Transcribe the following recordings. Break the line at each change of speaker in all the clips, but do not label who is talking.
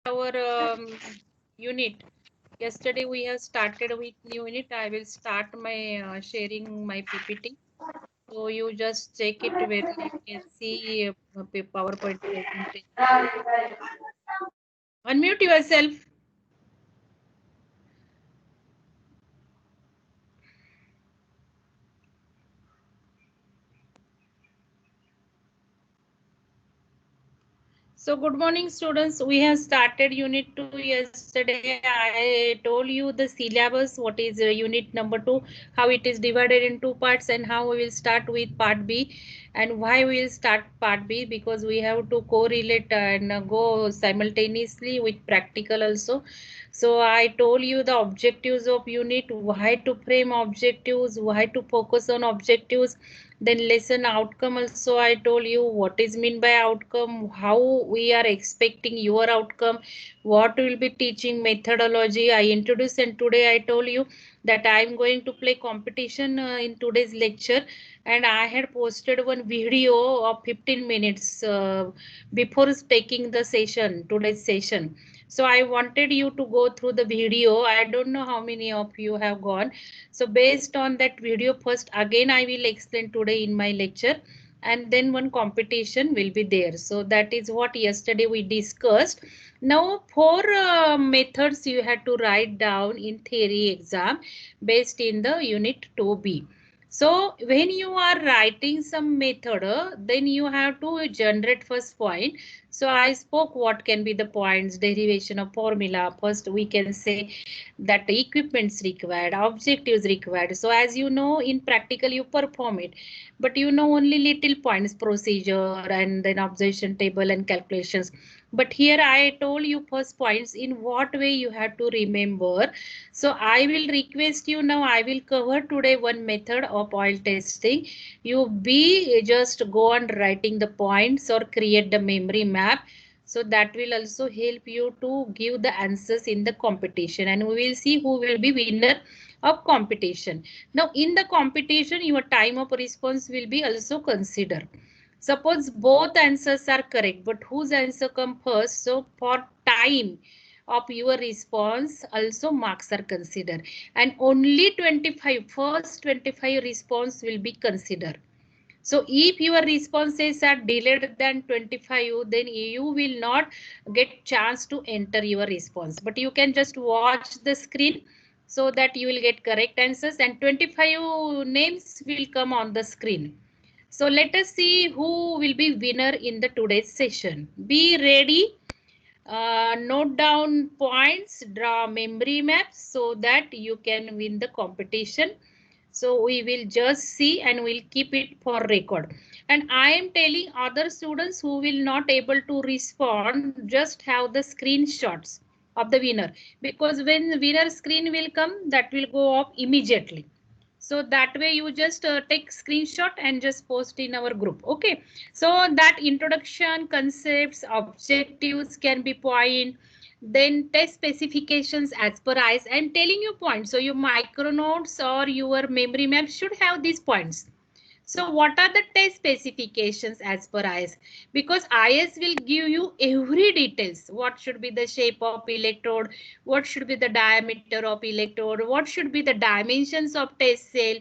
Our unit. Yesterday we have started with new unit. I will start my sharing my PPT. So you just check it whether you can see PowerPoint presentation. Unmute yourself. So good morning students. We have started unit 2 yesterday. I told you the syllabus, what is unit number 2, how it is divided in two parts and how we will start with part B and why we will start part B because we have to correlate and go simultaneously with practical also. So I told you the objectives of unit, why to frame objectives, why to focus on objectives, then lesson outcome also I told you what is mean by outcome, how we are expecting your outcome, what will be teaching methodology I introduced, and today I told you that I am going to play competition in today's lecture, and I had posted one video of 15 minutes before taking the session, today's session. So I wanted you to go through the video. I don't know how many of you have gone. So based on that video, first again I will explain today in my lecture, and then one competition will be there. So that is what yesterday we discussed. Now four methods you had to write down in theory exam based in the unit 2B. So when you are writing some method, then you have to generate first point. So I spoke what can be the points, derivation of formula. First we can say that equipments required, objectives required. So as you know, in practical you perform it, but you know only little points, procedure and then observation table and calculations. But here I told you first points in what way you have to remember. So I will request you now, I will cover today one method of oil testing. You be just go on writing the points or create the memory map, so that will also help you to give the answers in the competition, and we will see who will be winner of competition. Now in the competition your time of response will be also considered. Suppose both answers are correct, but whose answer come first, so for time of your response also marks are considered, and only 25 first 25 response will be considered. So if your responses are delayed than 25, then you will not get chance to enter your response. But you can just watch the screen so that you will get correct answers, and 25 names will come on the screen. So let us see who will be winner in the today's session. Be ready. Note down points, draw memory maps so that you can win the competition. So we will just see and we'll keep it for record. And I am telling other students who will not able to respond, just have the screenshots of the winner, because when the winner screen will come, that will go off immediately. So that way you just take screenshot and just post in our group. Okay. So that introduction, concepts, objectives can be point. Then test specifications as per ICE. I'm telling you points. So your micro notes or your memory map should have these points. So what are the test specifications as per IS? Because IS will give you every details. What should be the shape of electrode? What should be the diameter of electrode? What should be the dimensions of test cell?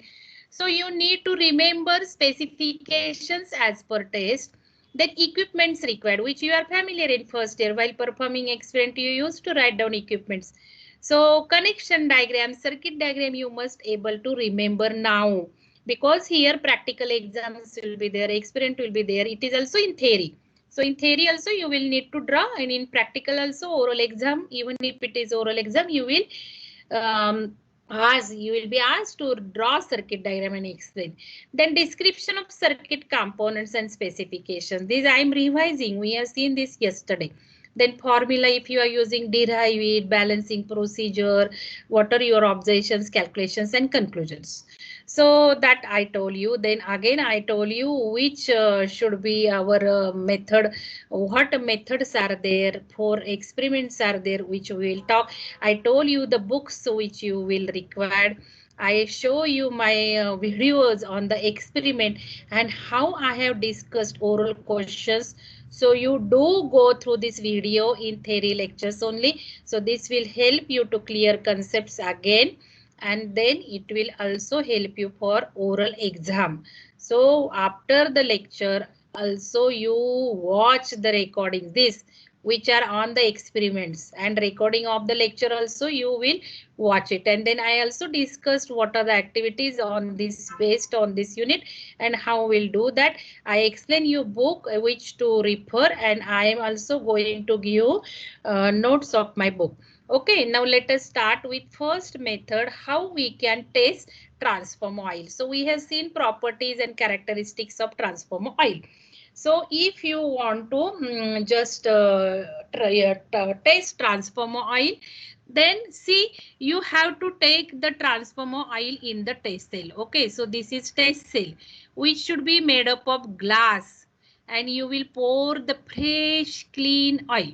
So you need to remember specifications as per test. Then equipments required, which you are familiar in first year. While performing experiment, you used to write down equipments. So connection diagram, circuit diagram, you must able to remember now, because here practical exams will be there, experiment will be there. It is also in theory. So in theory also you will need to draw, and in practical also oral exam, even if it is oral exam, you will you will be asked to draw circuit diagram and explain. Then description of circuit components and specifications. These I am revising. We have seen this yesterday. Then formula, if you are using, derive it, balancing procedure, what are your observations, calculations and conclusions. So that I told you. Then again I told you which should be our method, what methods are there, for experiments are there, which we will talk. I told you the books which you will require. I show you my videos on the experiment and how I have discussed oral questions. So you do go through this video in theory lectures only. So this will help you to clear concepts again, and then it will also help you for oral exam. So after the lecture also you watch the recording this which are on the experiments, and recording of the lecture also you will watch it. And then I also discussed what are the activities on this based on this unit and how we'll do that. I explain you book which to refer, and I am also going to give notes of my book. Okay, now let us start with first method, how we can test transformer oil. So we have seen properties and characteristics of transformer oil. So if you want to just test transformer oil, then see, you have to take the transformer oil in the test cell. Okay, so this is test cell which should be made up of glass, and you will pour the fresh clean oil,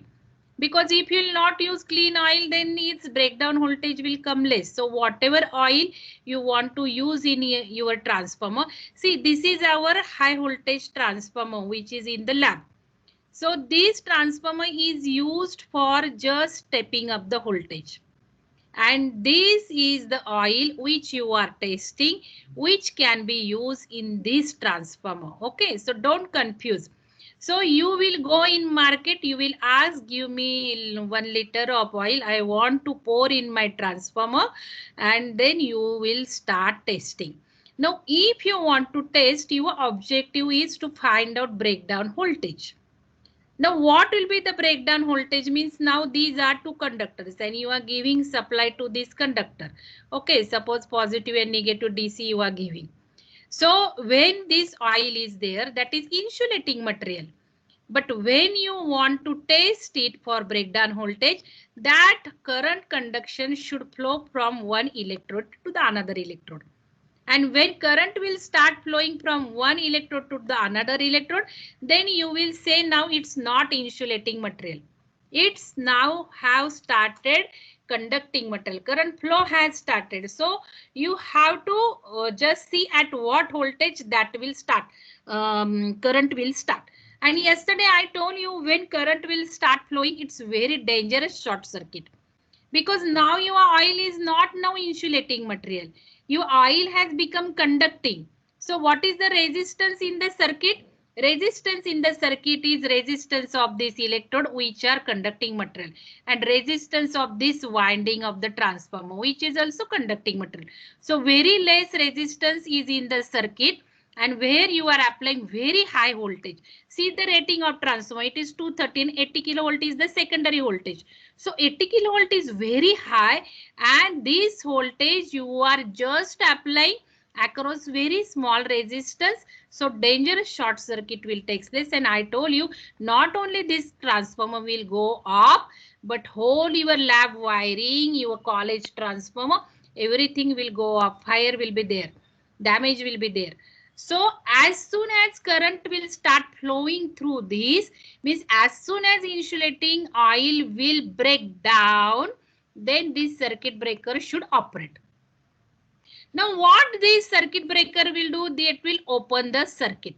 because if you will not use clean oil then its breakdown voltage will come less. So whatever oil you want to use in your transformer, see this is our high voltage transformer which is in the lab. So this transformer is used for just stepping up the voltage, and this is the oil which you are testing which can be used in this transformer. Okay, so don't confuse. So you will go in market, you will ask, give me 1 liter of oil, I want to pour in my transformer, and then you will start testing. Now if you want to test, your objective is to find out breakdown voltage. Now what will be the breakdown voltage? Means now these are two conductors and you are giving supply to this conductor. Okay, suppose positive and negative DC you are giving. So when this oil is there, that is insulating material. But when you want to test it for breakdown voltage, that current conduction should flow from one electrode to the another electrode. And when current will start flowing from one electrode to the another electrode, then you will say now it's not insulating material. It's now have started conducting material. Current flow has started. So you have to just see at what voltage that will start. Current will start. And yesterday I told you when current will start flowing, it's very dangerous short circuit, because now your oil is not now insulating material. Your oil has become conducting. So what is the resistance in the circuit? Resistance in the circuit is resistance of this electrode which are conducting material, and resistance of this winding of the transformer which is also conducting material. So very less resistance is in the circuit, and where you are applying very high voltage. See the rating of transformer, it is 213, 80 kilovolt is the secondary voltage. So 80 kilovolt is very high, and this voltage you are just applying across very small resistance. So dangerous short circuit will take place, and I told you not only this transformer will go off, but whole your lab wiring, your college transformer, everything will go off. Fire will be there, damage will be there. So as soon as current will start flowing through this, means as soon as insulating oil will break down, then this circuit breaker should operate. Now what this circuit breaker will do? It will open the circuit,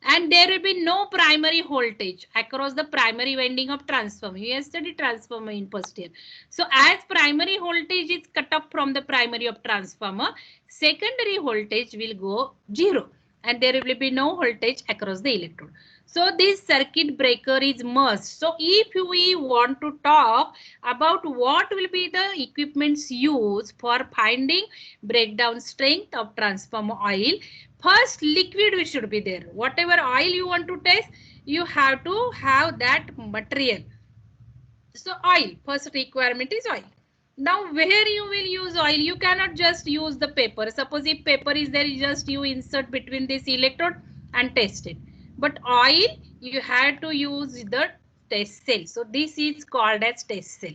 and there will be no primary voltage across the primary winding of transformer. You have studied transformer in first year. So as primary voltage is cut off from the primary of transformer, secondary voltage will go 0, and there will be no voltage across the electrode. So this circuit breaker is must. So if we want to talk about what will be the equipments used for finding breakdown strength of transformer oil, first liquid should be there. Whatever oil you want to test, you have to have that material. So oil, first requirement is oil. Now where you will use oil, you cannot just use the paper. Suppose if paper is there, just you insert between this electrode and test it. But oil, you have to use the test cell. So this is called as test cell,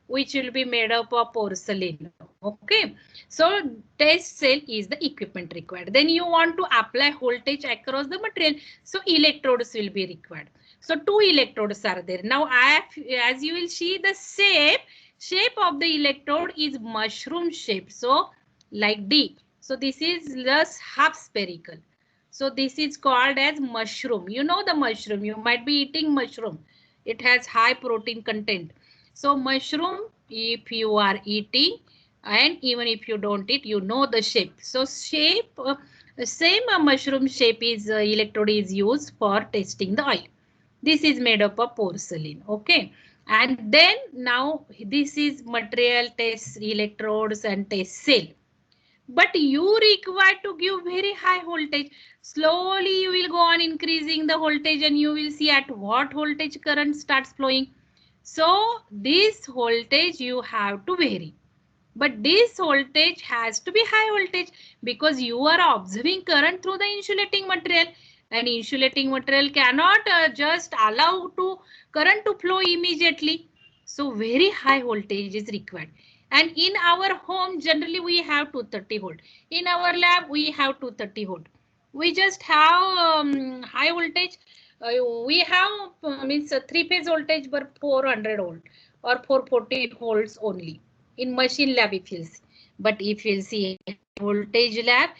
which will be made up of porcelain. Okay, so test cell is the equipment required. Then you want to apply voltage across the material, so electrodes will be required. So two electrodes are there. Now as you will see, the shape of the electrode is mushroom shape, so like D. So this is just half spherical. So this is called as mushroom. You know the mushroom. You might be eating mushroom. It has high protein content. So mushroom, if you are eating, and even if you don't eat, you know the shape. So shape, same mushroom shape is electrode is used for testing the oil. This is made up of porcelain. Okay. And then now this is material test electrodes and test cell. But you require to give very high voltage. Slowly you will go on increasing the voltage and you will see at what voltage current starts flowing. So this voltage you have to vary. But this voltage has to be high voltage because you are observing current through the insulating material, and insulating material cannot just allow to current to flow immediately. So very high voltage is required. And in our home generally we have 230 volt. In our lab we have 230 volt. We just have high voltage. We have means three phase voltage but 400 volt or 440 volts only in machine lab if you'll see. But if you'll see voltage lab,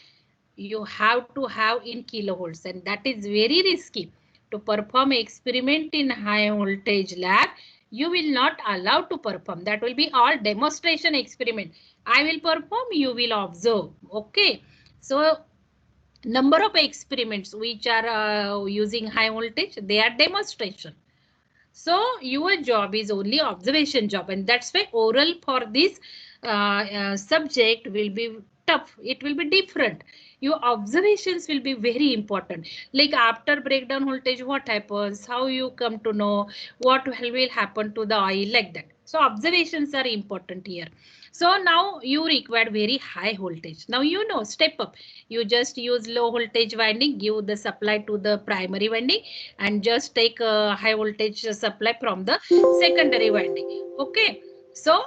you have to have in kilovolts, and that is very risky. To perform experiment in high voltage lab, you will not allow to perform. That will be all demonstration experiment. I will perform, you will observe. Okay. So number of experiments which are using high voltage, they are demonstration. So your job is only observation job, and that's why oral for this subject will be tough. It will be different. Your observations will be very important. Like after breakdown voltage, what happens, how you come to know, what will happen to the oil, like that. So observations are important here. So now you require very high voltage. Now you know, step up. You just use low voltage winding, give the supply to the primary winding, and just take a high voltage supply from the secondary winding. Okay. So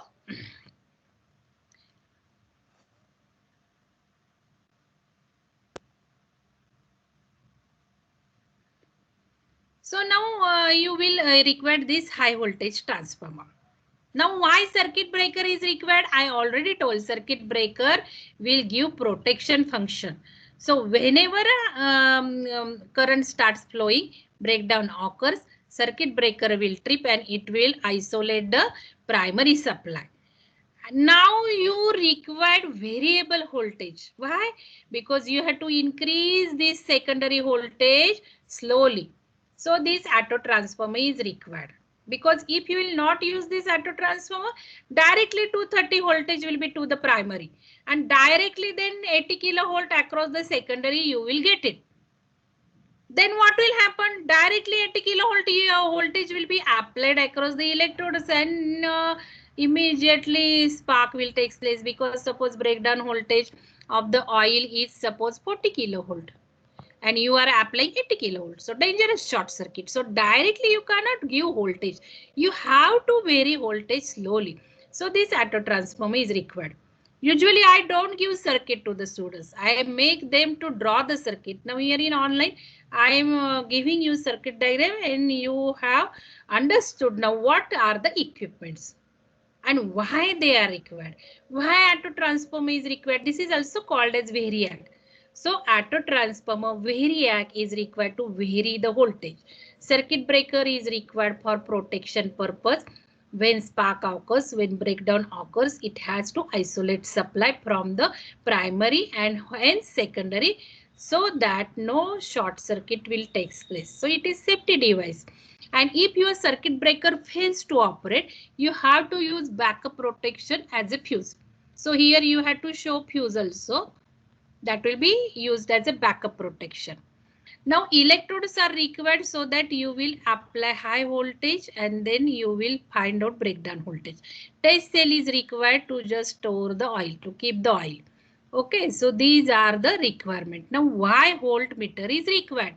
now you will require this high voltage transformer. Now why circuit breaker is required? I already told circuit breaker will give protection function. So whenever current starts flowing, breakdown occurs, circuit breaker will trip and it will isolate the primary supply. Now you require variable voltage. Why? Because you have to increase this secondary voltage slowly. So this auto transformer is required. Because if you will not use this auto transformer, directly 230 voltage will be to the primary. And directly then 80 kilovolt across the secondary you will get it. Then what will happen? Directly 80 kilovolt voltage will be applied across the electrodes, and immediately spark will take place, because suppose breakdown voltage of the oil is suppose 40 kilovolt and you are applying 80 kilovolt. So dangerous short circuit. So directly you cannot give voltage. You have to vary voltage slowly. So this auto transformer is required. Usually I don't give circuit to the students. I make them to draw the circuit. Now here in online, I am giving you circuit diagram and you have understood now what are the equipments and why they are required. Why auto transformer is required? This is also called as variac. So auto transformer variac is required to vary the voltage. Circuit breaker is required for protection purpose. When spark occurs, when breakdown occurs, it has to isolate supply from the primary and hence secondary, so that no short circuit will take place. So it is safety device. And if your circuit breaker fails to operate, you have to use backup protection as a fuse. So here you have to show fuse also. That will be used as a backup protection. Now electrodes are required so that you will apply high voltage and then you will find out breakdown voltage. Test cell is required to just store the oil, to keep the oil. Okay, so these are the requirement. Now why voltmeter is required?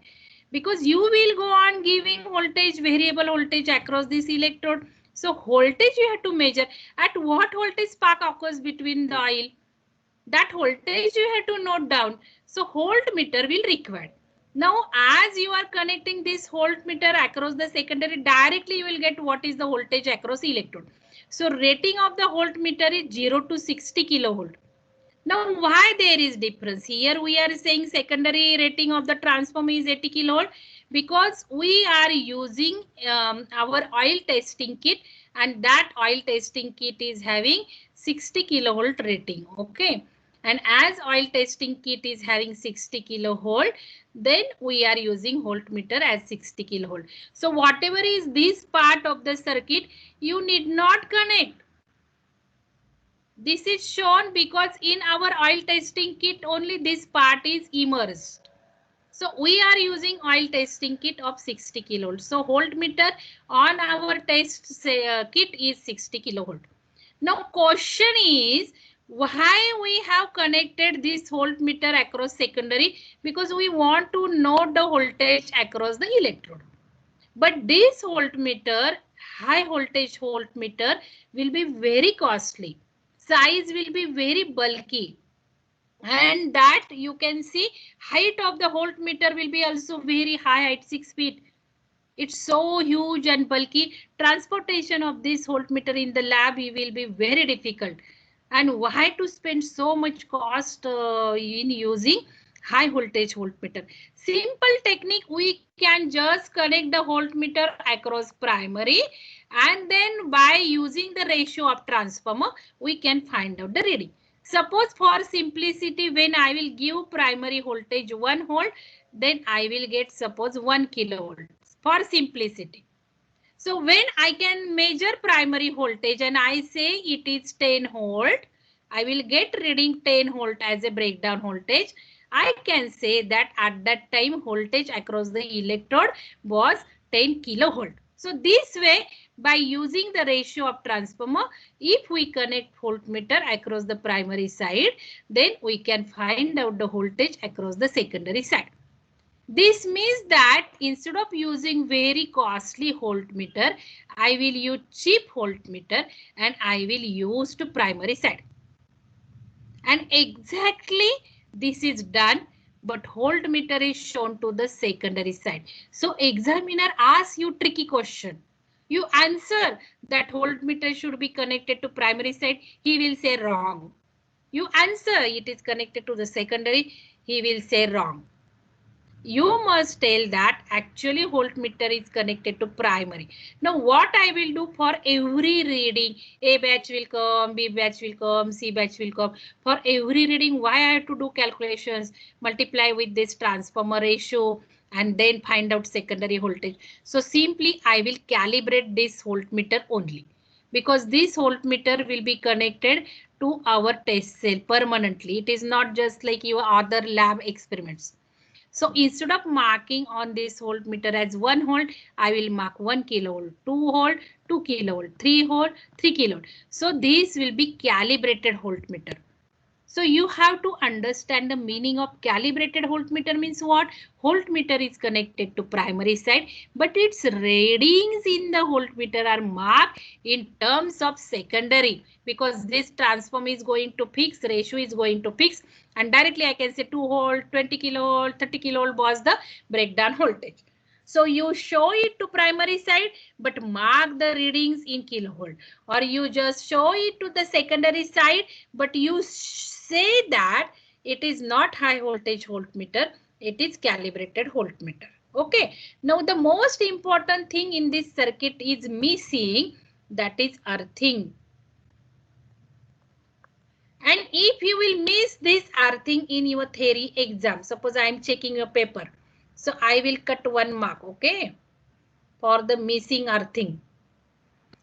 Because you will go on giving voltage, variable voltage across this electrode. So voltage you have to measure. At what voltage spark occurs between the oil? That voltage you have to note down. So voltmeter will require. Now as you are connecting this voltmeter across the secondary, directly you will get what is the voltage across electrode. So rating of the voltmeter is 0 to 60 kilovolt. Now, why there is difference? Here we are saying secondary rating of the transformer is 80 kilovolt because we are using our oil testing kit, and that oil testing kit is having 60 kilovolt rating. Okay. And as oil testing kit is having 60 kilovolt, then we are using voltmeter as 60 kilovolt. So whatever is this part of the circuit, you need not connect. This is shown because in our oil testing kit only this part is immersed. So we are using oil testing kit of 60 kilovolt. So voltmeter on our test kit is 60 kilovolt. Now question is why we have connected this voltmeter across secondary, because we want to know the voltage across the electrode. But this voltmeter, high voltage voltmeter, will be very costly. Size will be very bulky, and that you can see height of the voltmeter will be also very high at 6 feet. It's so huge and bulky. Transportation of this voltmeter in the lab will be very difficult. And why to spend so much cost in using high voltage voltmeter? Simple technique, we can just connect the voltmeter across primary, and then by using the ratio of transformer, we can find out the reading. Suppose for simplicity, when I will give primary voltage 1 volt, then I will get suppose 1 kilovolt for simplicity. So when I can measure primary voltage and I say it is 10 volt, I will get reading 10 volt as a breakdown voltage. I can say that at that time voltage across the electrode was 10 kilovolt. So this way, by using the ratio of transformer, if we connect voltmeter across the primary side, then we can find out the voltage across the secondary side. This means that instead of using very costly voltmeter, I will use cheap voltmeter and I will use to primary side. And exactly this is done, but voltmeter is shown to the secondary side. So examiner asks you tricky question. You answer that voltmeter should be connected to primary side. He will say wrong. You answer it is connected to the secondary. He will say wrong. You must tell that actually voltmeter is connected to primary. Now what I will do for every reading, A batch will come, B batch will come, C batch will come. For every reading, why I have to do calculations, multiply with this transformer ratio and then find out secondary voltage. So simply I will calibrate this voltmeter only, because this voltmeter will be connected to our test cell permanently. It is not just like your other lab experiments. So instead of marking on this voltmeter as 1 volt, I will mark 1 kilovolt, 2 volt, 2 kilovolt, 3 volt, 3 kilovolt. So this will be calibrated voltmeter. So you have to understand the meaning of calibrated voltmeter means what? Voltmeter is connected to primary side, but its readings in the voltmeter are marked in terms of secondary, because this transform is going to fix, ratio is going to fix, and directly I can say 2 volt, 20 kilovolt, 30 kilovolt was the breakdown voltage. So you show it to primary side, but mark the readings in kilovolt, or you just show it to the secondary side, but you say that it is not high voltage voltmeter, it is calibrated voltmeter. Okay. Now the most important thing in this circuit is missing, that is earthing. And if you will miss this earthing in your theory exam, suppose I am checking your paper, so I will cut 1 mark, okay, for the missing earthing.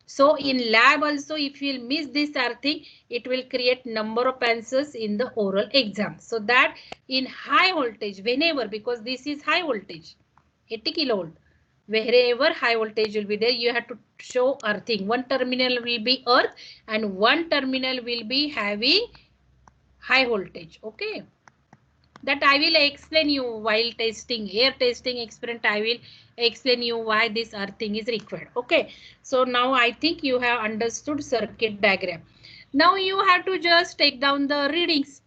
So in lab also, if you will miss this earthing, it will create number of answers in the oral exam. So that in high voltage, whenever, because this is high voltage, 80 kilovolt, wherever high voltage will be there, you have to show earthing. One terminal will be earth and one terminal will be having high voltage. Okay. That I will explain you while testing, air testing experiment. I will explain you why this earthing is required. Okay. So now I think you have understood circuit diagram. Now you have to just take down the readings.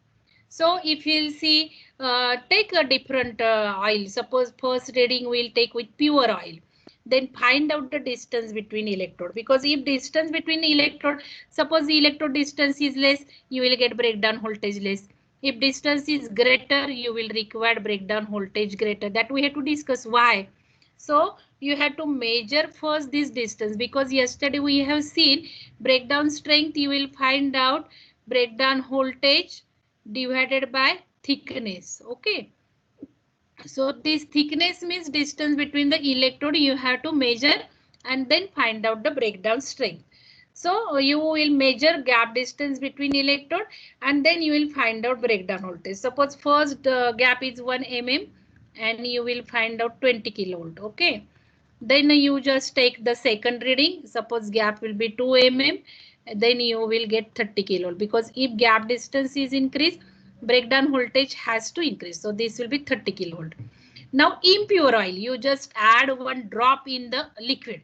So if you'll see, take a different oil. Suppose first reading we'll take with pure oil. then find out the distance between electrode, because if distance between electrode, suppose the electrode distance is less, you will get breakdown voltage less. If distance is greater, you will require breakdown voltage greater. That we have to discuss why. So you have to measure first this distance, because yesterday we have seen breakdown strength, you will find out breakdown voltage divided by thickness. Okay. So this thickness means distance between the electrode you have to measure and then find out the breakdown strength. So you will measure gap distance between electrode and then you will find out breakdown voltage. Suppose first gap is 1 mm and you will find out 20 kilovolt. Okay. Then you just take the second reading. Suppose gap will be 2 mm. Then you will get 30 kilovolt, because if gap distance is increased, breakdown voltage has to increase. So this will be 30 kilovolt. Now impure oil, you just add one drop in the liquid,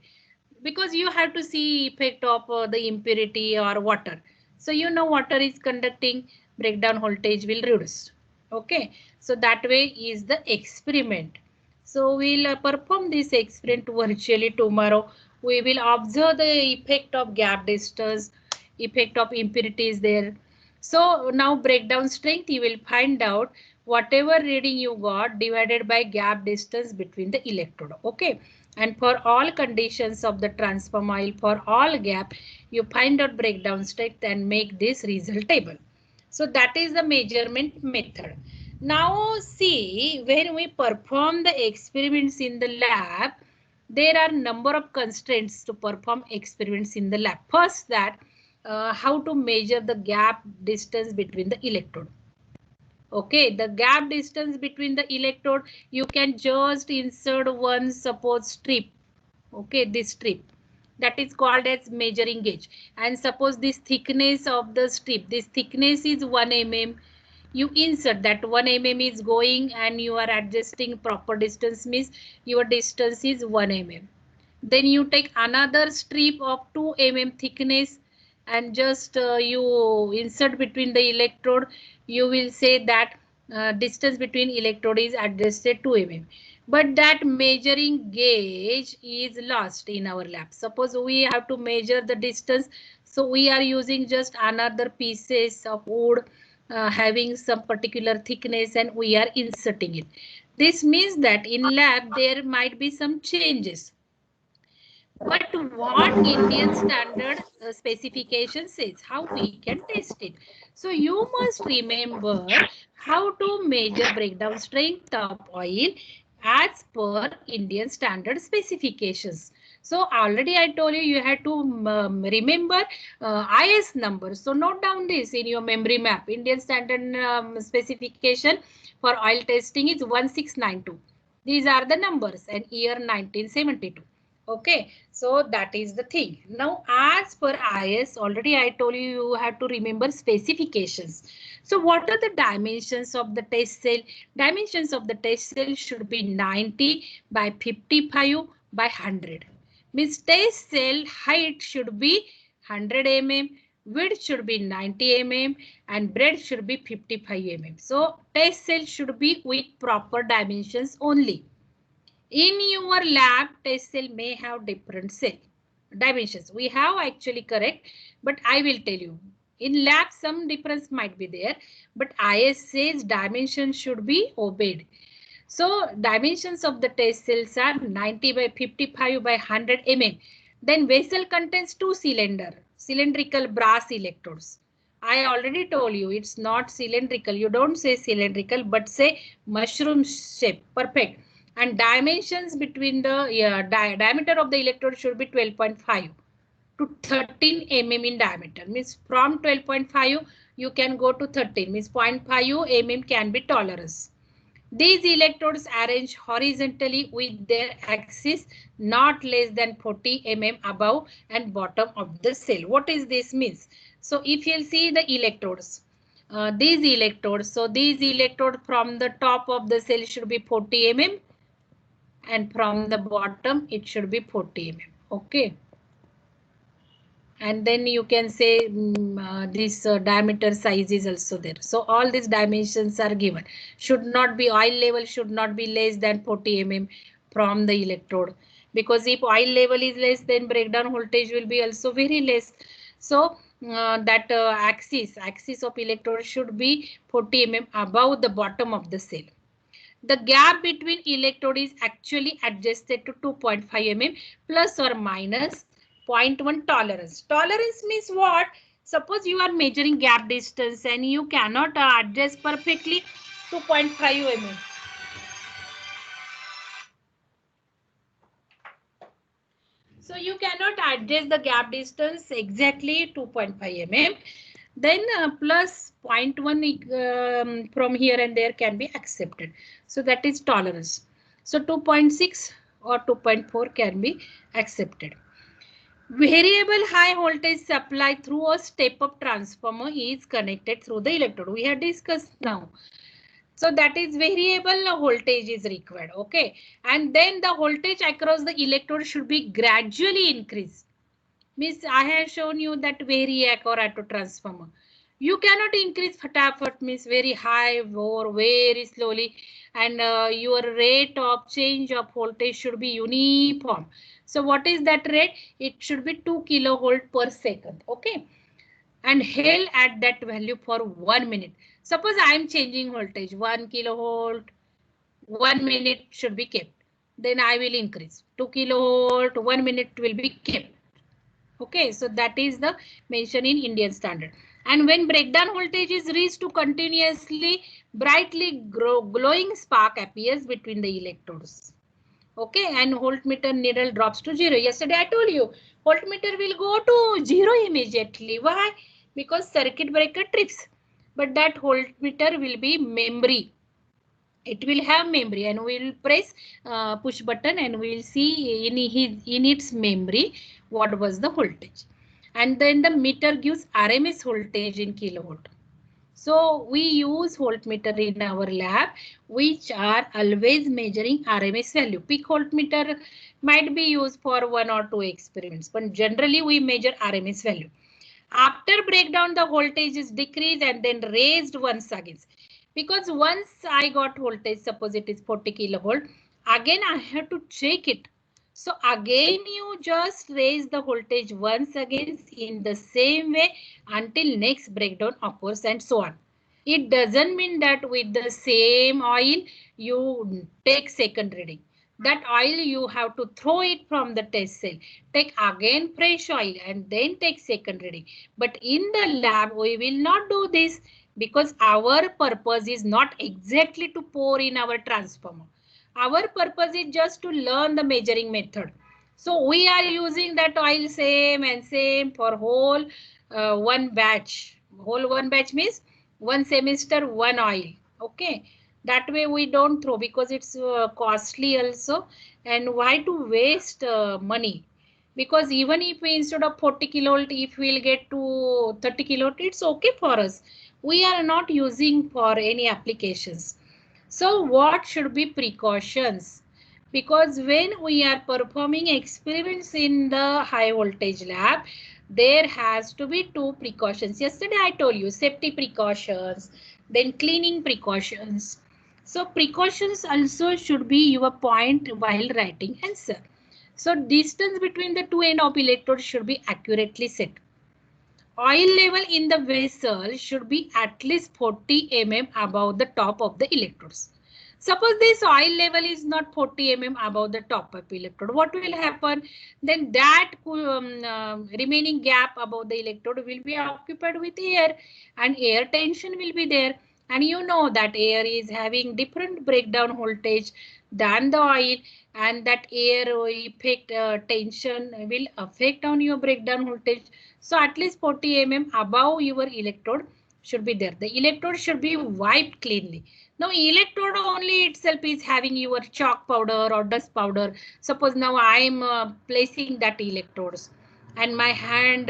because you have to see effect of the impurity or water. So you know water is conducting, breakdown voltage will reduce. Okay, so that way is the experiment. So we'll perform this experiment virtually tomorrow. We will observe the effect of gap distance, effect of impurities there. So now breakdown strength, you will find out whatever reading you got divided by gap distance between the electrode. Okay. And for all conditions of the transformer oil, for all gap, you find out breakdown strength and make this result table. So that is the measurement method. Now see, when we perform the experiments in the lab, there are number of constraints to perform experiments in the lab. First, that how to measure the gap distance between the electrode. Okay, the gap distance between the electrode, you can just insert one suppose strip. Okay, this strip, that is called as measuring gauge. And suppose this thickness of the strip, this thickness is 1 mm. You insert that 1 mm is going and you are adjusting proper distance, means your distance is 1 mm. Then you take another strip of 2 mm thickness and just you insert between the electrode. You will say that distance between electrode is adjusted 2 mm. But that measuring gauge is lost in our lab. Suppose we have to measure the distance. So we are using just another pieces of wood having some particular thickness and we are inserting it. This means that in lab there might be some changes. But what Indian standard specification says, how we can test it. So you must remember how to measure breakdown strength of oil as per Indian standard specifications. So already I told you, you have to remember IS number. So note down this in your memory map. Indian standard specification for oil testing is 1692. These are the numbers and year 1972. Okay, so that is the thing. Now, as per IS, already I told you, you have to remember specifications. So what are the dimensions of the test cell? Dimensions of the test cell should be 90 by 55 by 100. Means test cell height should be 100 mm, width should be 90 mm and breadth should be 55 mm. So test cell should be with proper dimensions only. In your lab, test cell may have different cell dimensions. We have actually correct, but I will tell you. In lab, some difference might be there, but IS says dimensions should be obeyed. So dimensions of the test cells are 90 by 55 by 100 mm. Then vessel contains two cylindrical brass electrodes. I already told you it's not cylindrical. You don't say cylindrical, but say mushroom shape. Perfect. And dimensions between the diameter of the electrode should be 12.5 to 13 mm in diameter. Means from 12.5 you can go to 13. Means 0.5 mm can be tolerance. These electrodes arrange horizontally with their axis not less than 40 mm above and bottom of the cell. What is this means? So if you'll see the electrodes, these electrodes, so these electrodes from the top of the cell should be 40 mm. And from the bottom it should be 40 mm. Okay, and then you can say this diameter size is also there. So all these dimensions are given. Should not be, oil level should not be less than 40 mm from the electrode. because if oil level is less, then breakdown voltage will be also very less. So that axis of electrode should be 40 mm above the bottom of the cell. The gap between electrode is actually adjusted to 2.5 mm plus or minus 0.1 tolerance. Tolerance means what? Suppose you are measuring gap distance and you cannot adjust perfectly 2.5 mm. So you cannot adjust the gap distance exactly 2.5 mm. Then plus 0.1 from here and there can be accepted. So that is tolerance. So 2.6 or 2.4 can be accepted. Variable high voltage supply through a step-up transformer is connected through the electrode. We have discussed now. So that is variable voltage is required. Okay. And then the voltage across the electrode should be gradually increased. Means I have shown you that variac or auto transformer. You cannot increase fatafat, means very high or very slowly, and your rate of change of voltage should be uniform. So what is that rate? It should be 2 kilovolt per second. Okay. And held at that value for 1 minute. Suppose I am changing voltage 1 kilovolt, 1 minute should be kept. Then I will increase 2 kilovolt, 1 minute will be kept. Okay, so that is the mention in Indian standard. And when breakdown voltage is reached to continuously brightly glowing spark appears between the electrodes. Okay, and voltmeter needle drops to 0. Yesterday I told you voltmeter will go to 0 immediately. Why? Because circuit breaker trips. But that voltmeter will be memory. It will have memory, and we will press push button and we will see in its memory what was the voltage. And then the meter gives RMS voltage in kilovolt. So we use voltmeter in our lab, which are always measuring RMS value. Peak voltmeter might be used for 1 or 2 experiments, but generally we measure RMS value. After breakdown, the voltage is decreased and then raised once again. Because once I got voltage, suppose it is 40 kilovolt, again I have to check it. So again you just raise the voltage once again in the same way until next breakdown occurs and so on. It doesn't mean that with the same oil you take second reading. That oil you have to throw it from the test cell. Take again fresh oil and then take second reading. But in the lab we will not do this, because our purpose is not exactly to pour in our transformer. Our purpose is just to learn the measuring method. So we are using that oil same and same for whole one batch. Whole one batch means one semester, one oil. Okay. That way we don't throw, because it's costly also. And why to waste money? Because even if we, instead of 40 kilovolt, if we'll get to 30 kilovolt, it's okay for us. We are not using for any applications. So what should be precautions? Because when we are performing experiments in the high voltage lab, there has to be 2 precautions. Yesterday I told you safety precautions, then cleaning precautions. So precautions also should be your point while writing answer. So distance between the two end of electrodes should be accurately set. Oil level in the vessel should be at least 40 mm above the top of the electrodes. Suppose this oil level is not 40 mm above the top of electrode, what will happen? Then that remaining gap above the electrode will be occupied with air, and air tension will be there. And you know that air is having different breakdown voltage than the oil, and that air effect tension will affect on your breakdown voltage. So at least 40 mm above your electrode should be there. The electrode should be wiped cleanly. Now electrode only itself is having your chalk powder or dust powder. Suppose now I am placing that electrodes and my hand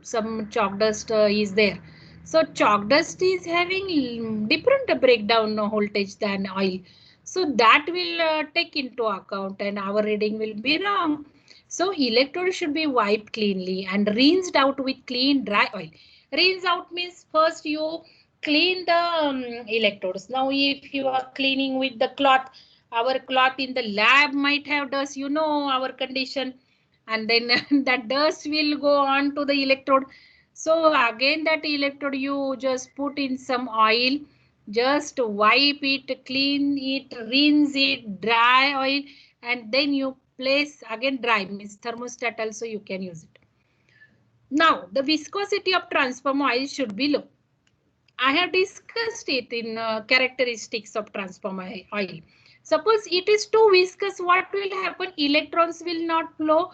some chalk dust is there. So chalk dust is having different breakdown voltage than oil. So that will take into account and our reading will be wrong. So electrode should be wiped cleanly and rinsed out with clean dry oil. Rinse out means first you clean the electrodes. Now if you are cleaning with the cloth, Our cloth in the lab might have dust, you know our condition, and then that dust will go on to the electrode. So again that electrode you just put in some oil, just wipe it, clean it, rinse it, dry oil, and then you place again dry, means thermostat also you can use it. Now the viscosity of transformer oil should be low. I have discussed it in characteristics of transformer oil. Suppose it is too viscous, what will happen? Electrons will not flow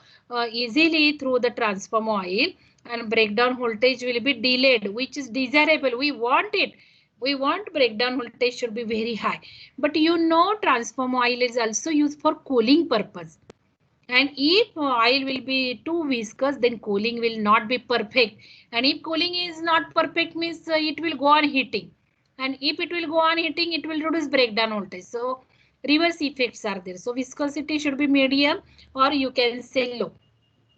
easily through the transformer oil and breakdown voltage will be delayed, which is desirable. We want it. We want breakdown voltage should be very high. But you know transformer oil is also used for cooling purpose. And if oil will be too viscous, then cooling will not be perfect. And if cooling is not perfect, means it will go on heating. And if it will go on heating, it will reduce breakdown voltage. So reverse effects are there. So viscosity should be medium, or you can say low.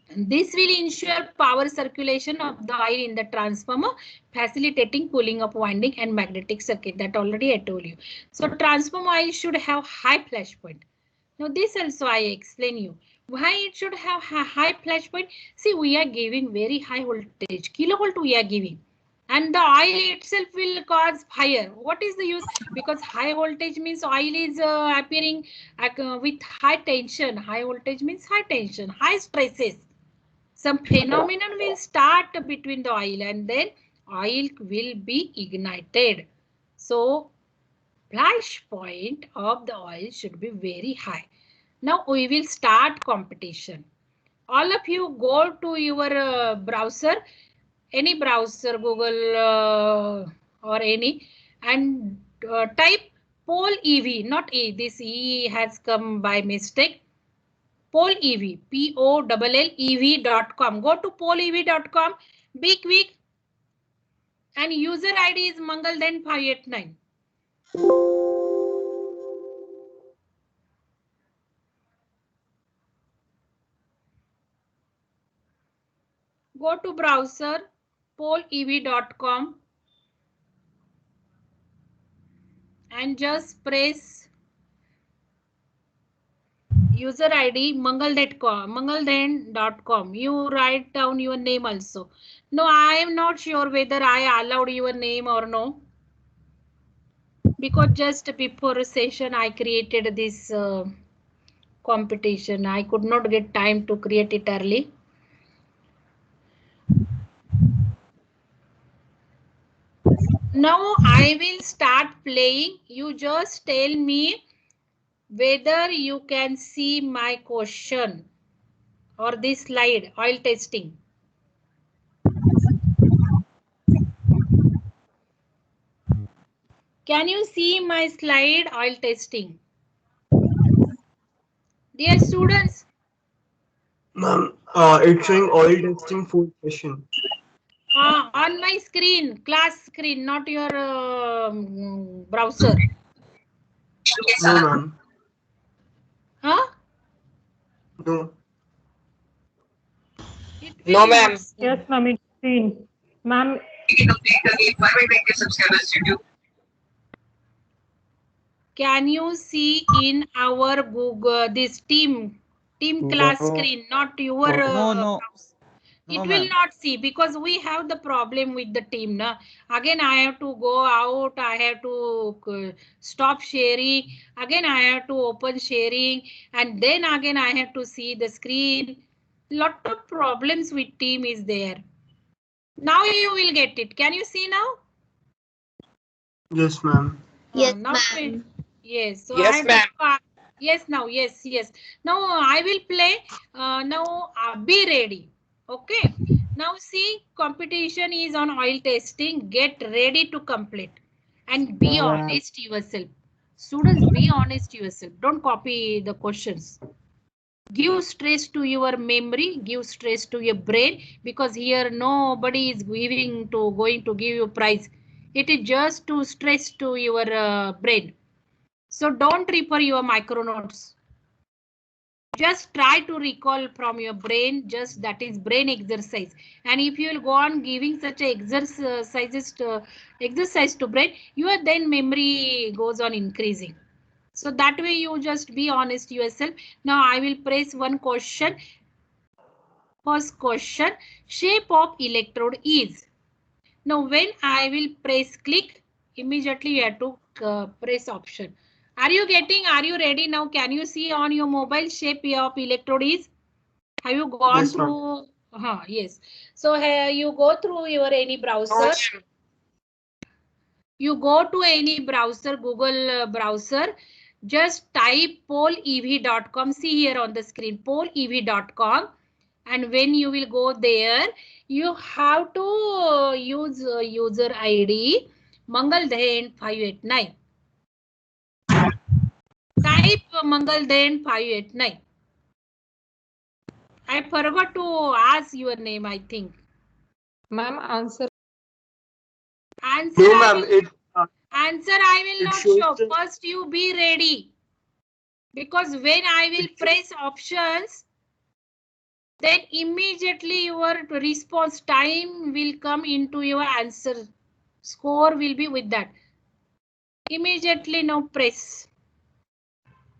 And this will ensure power circulation of the oil in the transformer, facilitating cooling of winding and magnetic circuit. That already I told you. So transformer oil should have high flash point. Now this also I explain you. Why it should have a high flash point? See, we are giving very high voltage, kilovolt we are giving. And the oil itself will cause fire. What is the use? Because high voltage means oil is appearing with high tension. High voltage means high tension, high stresses. Some phenomenon will start between the oil and then oil will be ignited. So flash point of the oil should be very high. Now we will start competition. All of you go to your browser, any browser, Google or any, and type Pole EV, not E. This E has come by mistake. Pole EV, POLLEV.com. Go to poleev.com. Be quick. And user ID is Mangalden 589. Go to browser poleev.com and just press user ID mangalden.com. You write down your name also. No, I am not sure whether I allowed your name or no. Because just before session I created this competition. I could not get time to create it early. Now I will start playing. You just tell me whether you can see my question or this slide, oil testing. Can you see my slide, oil testing? Dear students.
Ma'am, it's showing oil testing full session.
On my screen, class screen, not your browser.
No, ma'am.
Huh?
No.
No, ma'am.
Yes, ma'am, it's seen. Ma'am.
Can you see in our Google this team class screen, not your
No.
It will not see because we have the problem with the team. Na? Again, I have to go out. I have to stop sharing. Again, I have to open sharing. And then again, I have to see the screen. Lot of problems with team is there. Now you will get it. Can you see now?
Yes, ma'am.
Yes,
Now
ma'am.
yes. So
Yes, ma'am.
Yes, now. Yes. Now I will play. Now be ready. Okay. Now see, competition is on oil testing. Get ready to complete and be honest yourself. Students, be honest yourself. Don't copy the questions. Give stress to your memory. Give stress to your brain, because here nobody is going to give you prize. It is just to stress to your brain. So don't refer your micro notes. Just try to recall from your brain, just that is brain exercise. And if you will go on giving such exercise to brain, your then memory goes on increasing. So that way you just be honest yourself. Now I will press one question. First question, shape of electrode is. Now when I will press click, immediately you have to press option. Are you getting, are you ready now? Can you see on your mobile shape of electrode is? Have you gone
Yes, ma'am.
through? Yes. So you go through your any browser. You go to any browser, Google browser, just type polev.com. See here on the screen, polev.com. And when you will go there, you have to use user ID Mangaldayan 589. Type Mangaldayan 589. I forgot to ask your name, I think.
Ma'am, answer.
Answer,
No,
I
ma'am.
will, answer I will
It
not
shows
show.
the-
First you be ready. Because when I will press options, then immediately your response time will come into your answer. Score will be with that. Immediately now press.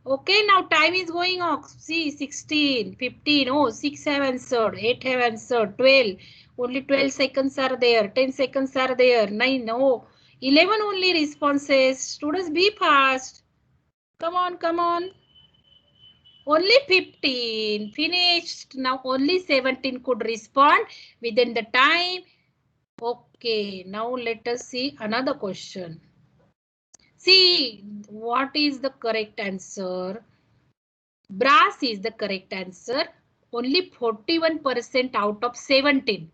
Okay, now time is going on. See, 16, 15, oh, 6 have answered, 8 have answered, 12. Only 12 seconds are there, 10 seconds are there, 9, no. 11 only responses. Students, be fast. Come on, come on. Only 15 finished. Now only 17 could respond within the time. Okay, now let us see another question. See, what is the correct answer? Brass is the correct answer. Only 41% out of 17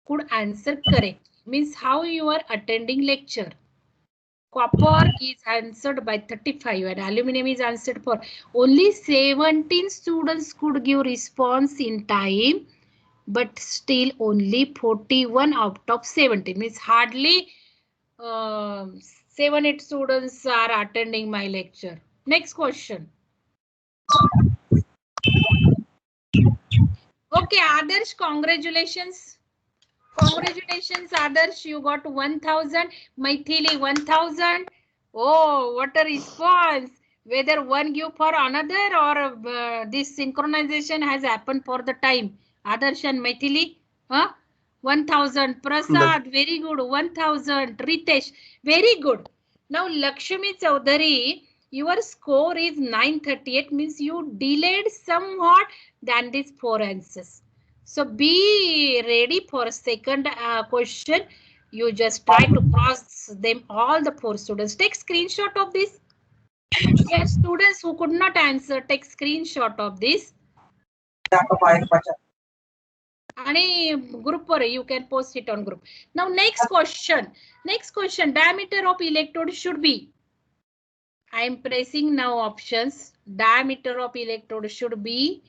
could answer correct. Means how you are attending lecture. Copper is answered by 35 and aluminum is answered for. Only 17 students could give response in time, but still only 41 out of 70. Means hardly 7-8 students are attending my lecture. Next question. Okay, Adarsh, congratulations. Congratulations, Adarsh, you got 1000. Maithili, 1000. Oh, what a response. Whether one give for another or this synchronization has happened for the time. Adarsh and Maithili, huh? 1000. Prasad, very good. 1000. Ritesh, very good. Now, Lakshmi Chaudhary, your score is 938, means you delayed somewhat than these 4 answers. So be ready for a second question. You just try to cross them, all the 4 students. Take screenshot of this. Yes, students who could not answer, take screenshot of this. And group or you can post it on group. Now next question. Next question. Diameter of electrode should be. I am pressing now options. Diameter of electrode should be.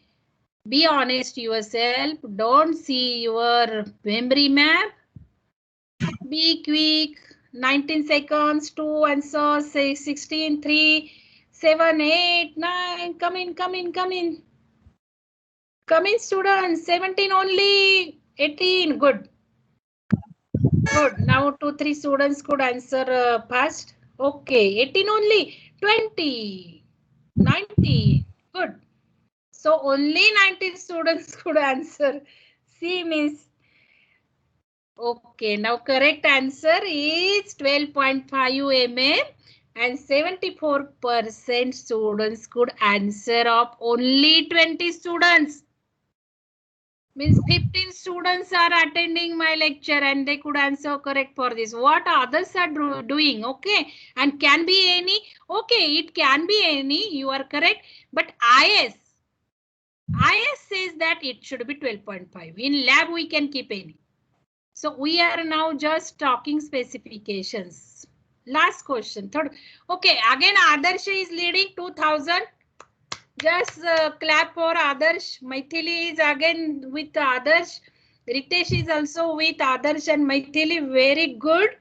Be honest yourself. Don't see your memory map. Be quick. 19 seconds. 2 answers. Say 16, 3, 7, 8, 9. Come in, come in, come in. Come in, students. 17 only. 18. Good. Good. Now 2, 3 students could answer fast. Okay. 18 only. 20. 90. Good. So only 19 students could answer. C means. Okay, now correct answer is 12.5 mm and 74% students could answer of only 20 students. Means 15 students are attending my lecture and they could answer correct for this. What others are doing? Okay, and can be any. Okay, it can be any. You are correct. But IS says that it should be 12.5. In lab, we can keep any. So we are now just talking specifications. Last question. Third. Okay, again Adarsh is leading 2000. Just clap for Adarsh. Maithili is again with Adarsh. Ritesh is also with Adarsh and Maithili. Very good.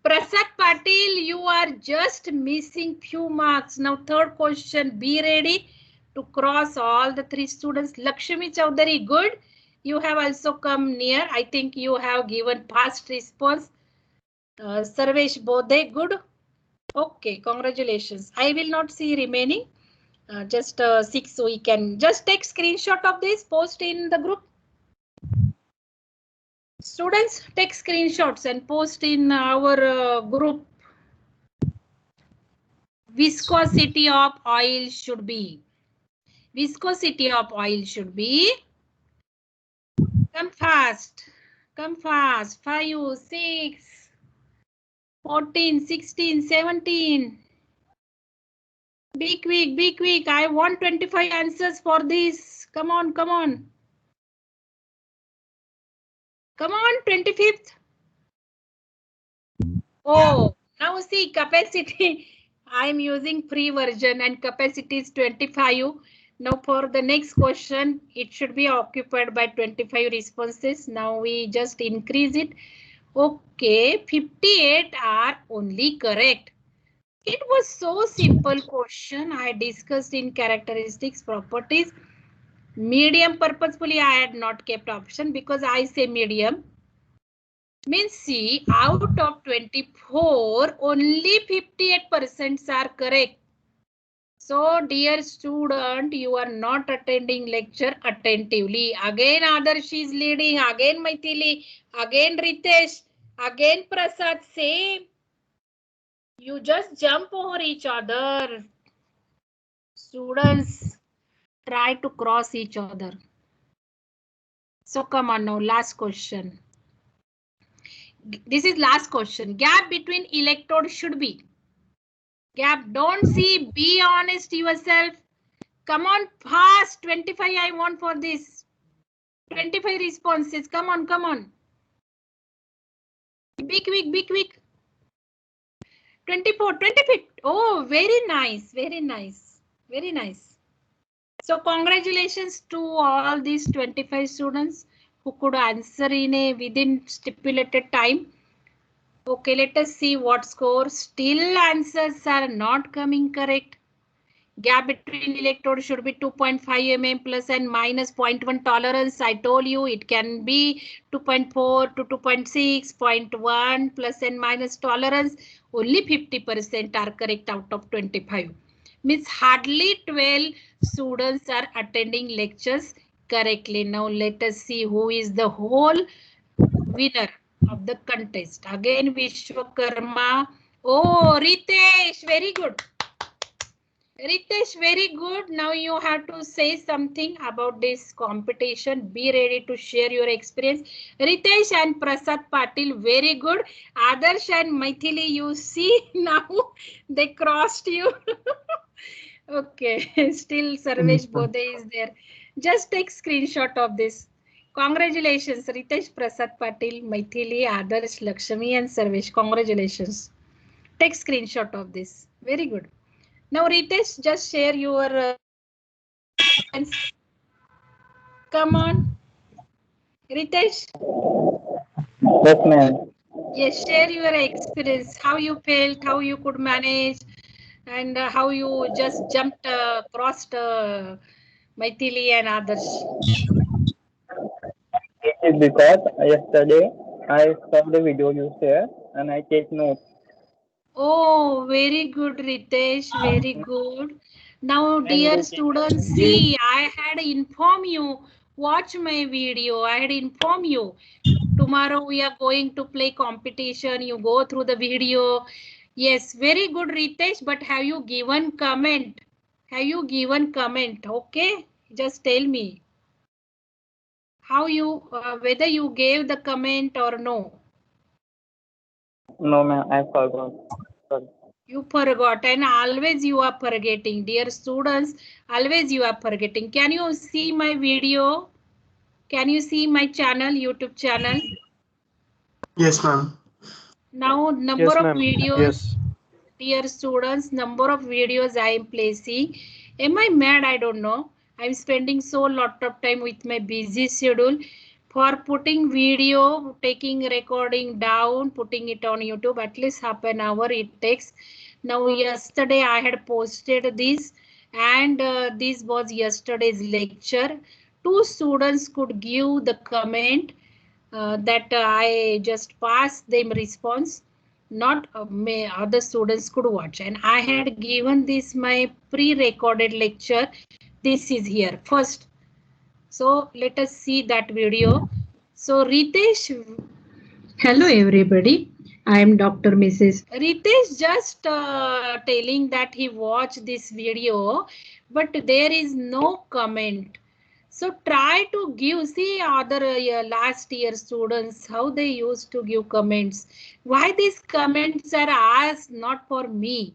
Prasad Patil, you are just missing few marks. Now third question. Be ready to cross all the 3 students. Lakshmi Chaudhary, good. You have also come near. I think you have given fast response. Sarvesh Bodhe, good. Okay, congratulations. I will not see remaining. Just 6, so we can just take screenshot of this, post in the group. Students, take screenshots and post in our group. Viscosity of oil should be. Viscosity of oil should be. Come fast. Come fast. 5, 6, 14, 16, 17. Be quick, be quick. I want 25 answers for this. Come on, come on. Come on, 25th. Oh, now see capacity. I'm using free version and capacity is 25. Now for the next question, it should be occupied by 25 responses. Now we just increase it. Okay, 58 are only correct. It was so simple question I discussed in characteristics properties. Medium purposefully I had not kept option because I say medium. Means see, out of 24, only 58% are correct. So dear student, you are not attending lecture attentively. Again Adarsh is leading, again Maithili, again Ritesh, again Prasad, same. You just jump over each other. Students, try to cross each other. So come on now, last question. This is last question. Gap between electrode should be. Gap, don't see, be honest yourself. Come on, fast. 25 I want for this. 25 responses. Come on, come on. Be quick, be quick. 24, 25. Oh, very nice, very nice, very nice. So congratulations to all these 25 students who could answer in a within stipulated time. Okay, let us see what score. Still answers are not coming correct. Gap between electrode should be 2.5 mm plus and minus 0.1 tolerance. I told you it can be 2.4 to 2.6, 0.1 plus and minus tolerance. Only 50% are correct out of 25. Means hardly 12 students are attending lectures correctly. Now let us see who is the whole winner of the contest. Again Vishwakarma. Oh, Ritesh, very good. Ritesh, very good. Now you have to say something about this competition. Be ready to share your experience. Ritesh and Prasad Patil, very good. Adarsh and Maithili, you see now they crossed you. Okay, still Sarvesh Bode is there. Just take screenshot of this. Congratulations, Ritesh, Prasad Patil, Maithili, Adarsh, Lakshmi and Sarvesh. Congratulations. Take screenshot of this. Very good. Now, Ritesh, just share your come on. Ritesh.
Yes, ma'am.
Yes, share your experience, how you felt, how you could manage, and how you just jumped, crossed Maithili and others.
It is because yesterday I saw the video you share and I take notes.
Oh, very good, Ritesh. Very good. Now, dear
And
students, see, I had informed you. Watch my video. I had informed you. Tomorrow we are going to play competition. You go through the video. Yes, very good, Ritesh. But have you given comment? Have you given comment? Okay, just tell me how you whether you gave the comment or no.
no, ma'am, I forgot. Sorry.
You forgot, and always you are forgetting, dear students. Always you are forgetting. Can you see my video? Can you see my channel, YouTube channel?
Yes, ma'am.
Now, number
Yes,
of
ma'am.
videos.
Yes.
Dear students, number of videos I am placing. Am I mad? I don't know. I'm spending so lot of time with my busy schedule for putting video, taking recording down, putting it on YouTube. At least half an hour it takes. Now yesterday I had posted this, and this was yesterday's lecture. Two students could give the comment that I just passed them response. not other students could watch. And I had given this my pre-recorded lecture. This is here first. So let us see that video. So Ritesh. Hello everybody. I am Dr. Mrs. Ritesh just telling that he watched this video, but there is no comment. So try to give, see other last year students, how they used to give comments. Why these comments are asked not for me?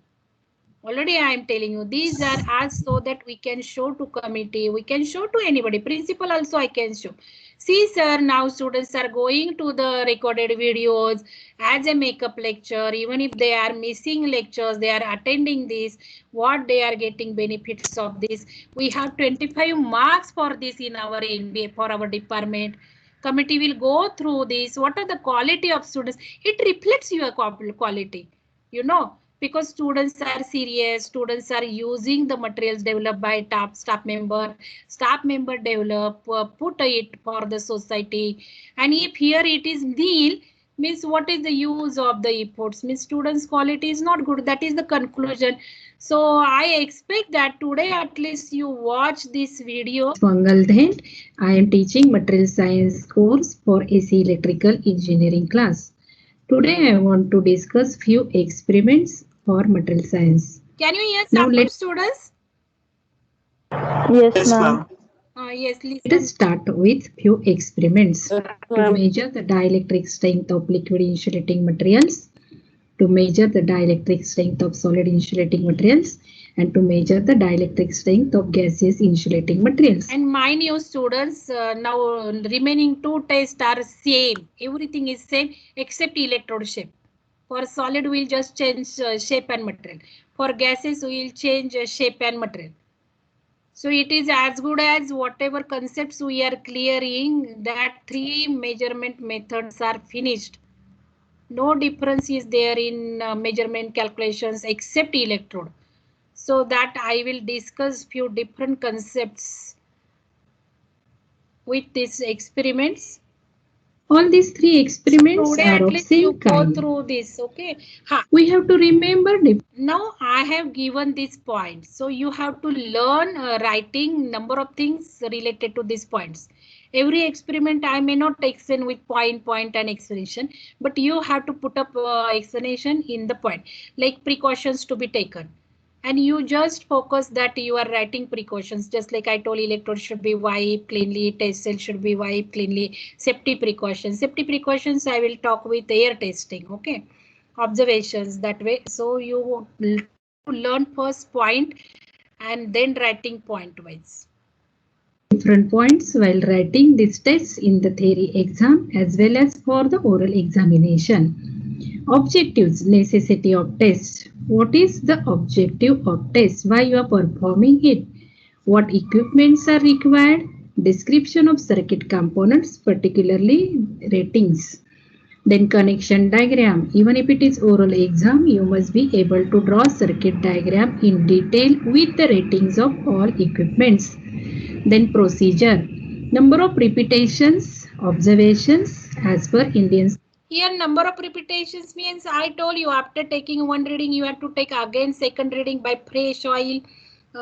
Already I am telling you, these are asked so that we can show to committee, we can show to anybody, principal also I can show. See sir, now students are going to the recorded videos as a makeup lecture. Even if they are missing lectures, they are attending this, what they are getting benefits of this. We have 25 marks for this in our NBA, for our department. Committee will go through this. What are the quality of students? It reflects your quality, you know. Because students are serious, students are using the materials developed by top staff member develop, put it for the society. And if here it is nil, means what is the use of the efforts? Means students quality is not good. That is the conclusion. So I expect that today at least you watch this video. Mangal Dhend. I am teaching material science course for AC electrical engineering class. Today I want to discuss few experiments for material science. Can you hear some students?
Yes,
Yes,
ma'am.
ma'am.
Yes, let us start with few experiments to measure the dielectric strength of liquid insulating materials, to measure the dielectric strength of solid insulating materials, and to measure the dielectric strength of gaseous insulating materials. And mind you students, now remaining two tests are same. Everything is same except electrode shape. For solid we'll just change shape and material. For gases we'll change shape and material. So it is as good as whatever concepts we are clearing, that 3 measurement methods are finished. No difference is there in measurement calculations except electrode. So that I will discuss few different concepts with these experiments. All these 3 experiments are of same kind. Go through this, okay? We have to remember. Now I have given this point. So you have to learn writing number of things related to these points. Every experiment I may not explain with point and explanation, but you have to put up explanation in the point, like precautions to be taken. And you just focus that you are writing precautions, just like I told, electrode should be wiped cleanly, test cell should be wiped cleanly, safety precautions. Safety precautions I will talk with air testing, okay? Observations that way. So you learn first point and then writing point wise. Different points while writing this test in the theory exam as well as for the oral examination. Objectives, necessity of test. What is the objective of test? Why you are performing it? What equipments are required? Description of circuit components, particularly ratings. Then connection diagram. Even if it is oral exam, you must be able to draw circuit diagram in detail with the ratings of all equipments. Then procedure. Number of repetitions, observations as per Indian. Here number of repetitions means I told you after taking one reading you have to take again second reading by fresh oil.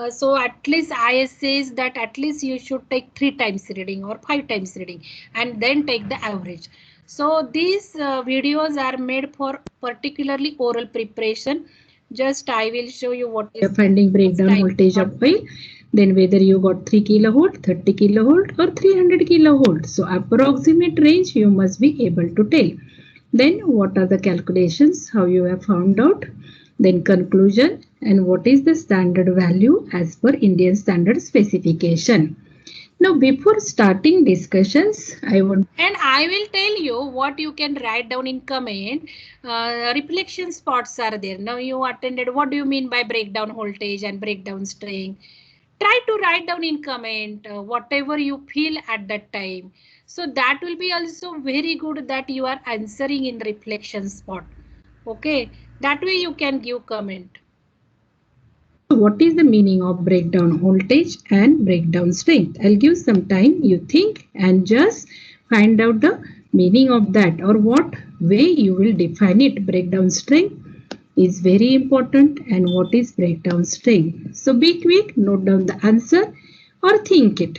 So at least IS says that at least you should take 3 times reading or 5 times reading and then take the average. So these videos are made for particularly oral preparation. Just I will show you what is finding breakdown voltage of oil. Then whether you got 3 kilovolt, 30 kilovolt or 300 kilovolt. So approximate range you must be able to tell. Then what are the calculations, how you have found out. Then conclusion and what is the standard value as per Indian standard specification. Now before starting discussions, I will tell you what you can write down in comment. Reflection spots are there. Now you attended, what do you mean by breakdown voltage and breakdown strength? Try to write down in comment whatever you feel at that time. So that will be also very good that you are answering in reflection spot. Okay, that way you can give comment. What is the meaning of breakdown voltage and breakdown strength? I'll give some time, you think and just find out the
Meaning of that, or what way you will define it. Breakdown strength is very important. And what is breakdown strength? So be quick, note down the answer or think it.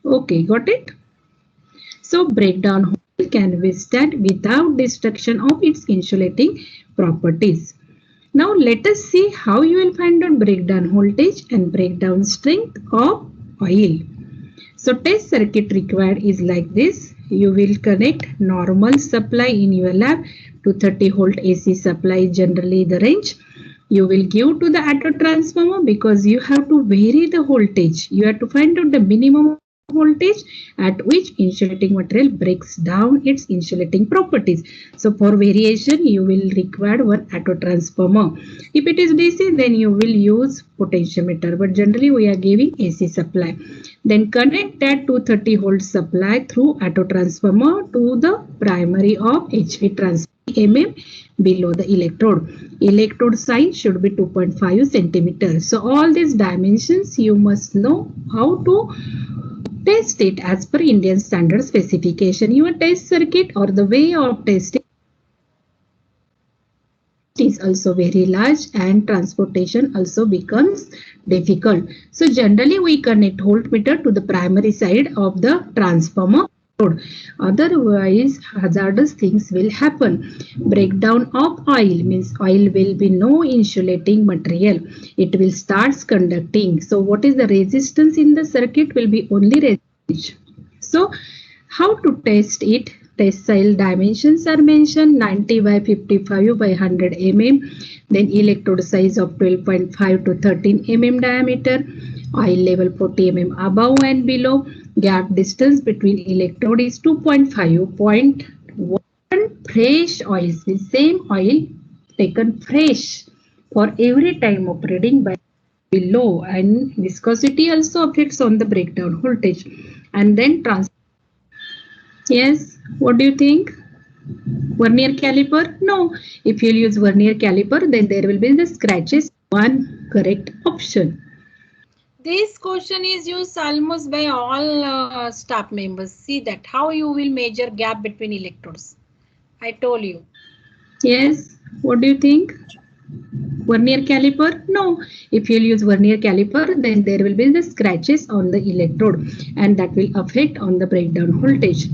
Okay, got it? So breakdown hole can withstand without destruction of its insulating properties. Now let us see how you will find out breakdown voltage and breakdown strength of oil. So test circuit required is like this. You will connect normal supply in your lab. 230 volt AC supply is generally the range. You will give to the auto transformer because you have to vary the voltage. You have to find out the minimum voltage at which insulating material breaks down its insulating properties. So for variation, you will require one auto transformer. If it is DC, then you will use potentiometer. But generally, we are giving AC supply. Then connect that 230 volt supply through auto transformer to the primary of HV transformer below the electrode. Electrode size should be 2.5 centimeters. So all these dimensions you must know how to test it as per Indian standard specification. Your test circuit or the way of testing is also very large and transportation also becomes difficult. So generally we connect voltmeter to the primary side of the transformer. Otherwise hazardous things will happen. Breakdown of oil means oil will be no insulating material. It will start conducting. So what is the resistance in the circuit will be only resistance. So how to test it? Tensile dimensions are mentioned 90 by 55 by 100 mm. Then electrode size of 12.5 to 13 mm diameter. Oil level 40 mm above and below. Gap distance between electrode is 2.5. 0.1 fresh oil means same oil taken fresh for every time of reading by below, and viscosity also affects on the breakdown voltage. And then yes, what do you think? Vernier caliper? No. If you use vernier caliper, then there will be the scratches. One correct option.
This question is used almost by all staff members. See that how you will measure gap between electrodes. I told you.
Yes. What do you think? Vernier caliper? No. If you use vernier caliper, then there will be the scratches on the electrode, and that will affect on the breakdown voltage.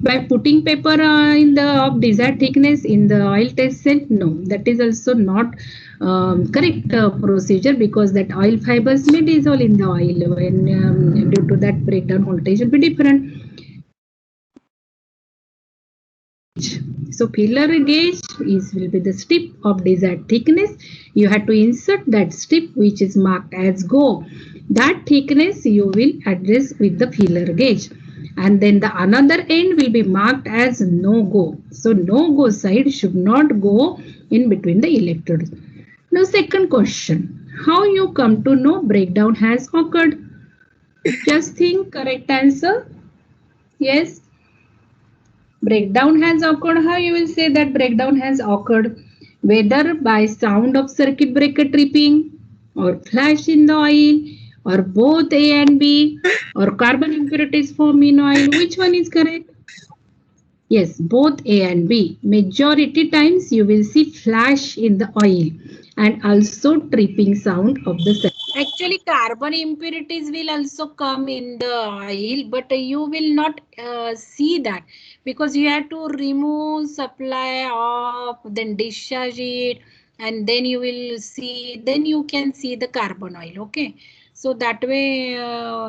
By putting paper in the of desired thickness in the oil test cell, no, that is also not correct procedure, because that oil fibers may dissolve in the oil when due to that breakdown voltage will be different. So filler gauge will be the strip of desired thickness. You have to insert that strip which is marked as go. That thickness you will address with the filler gauge. And then the another end will be marked as no go. So no go side should not go in between the electrodes. Now second question. How you come to know breakdown has occurred? Just think correct answer. Yes. Breakdown has occurred. How you will say that breakdown has occurred? Whether by sound of circuit breaker tripping, or flash in the oil, or both A and B, or carbon impurities form in oil. Which one is correct? Yes, both A and B. Majority times you will see flash in the oil and also tripping sound of the circuit.
Actually, carbon impurities will also come in the oil, but you will not see that, because you have to remove supply of, then discharge it, and then you will see, then you can see the carbon oil. Okay, so that way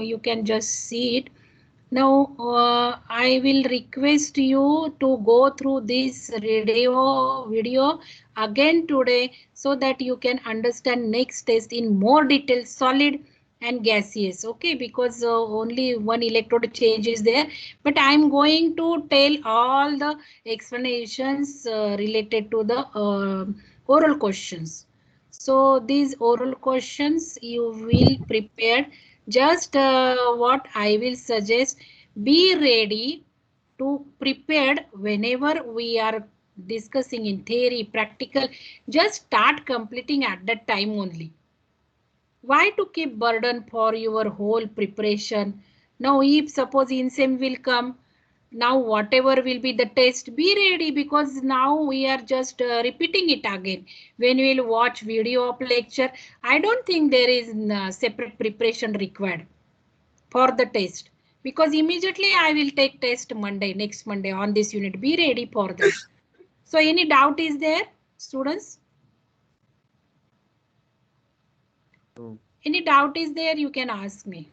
you can just see it. Now I will request you to go through this video again today, so that you can understand next test in more detail, solid and gaseous. Okay, because only one electrode change is there, but I am going to tell all the explanations related to the oral questions. So these oral questions you will prepare. Just what I will suggest, be ready to prepared whenever we are discussing in theory, practical. Just start completing at that time only. Why to keep burden for your whole preparation? Now if suppose INSEM will come, Now whatever will be the test, be ready, because now we are just repeating it again. When we will watch video of lecture, I don't think there is separate preparation required for the test, because immediately I will take test Monday, next Monday on this unit. Be ready for that. So any doubt is there, students? Any doubt is there, you can ask me.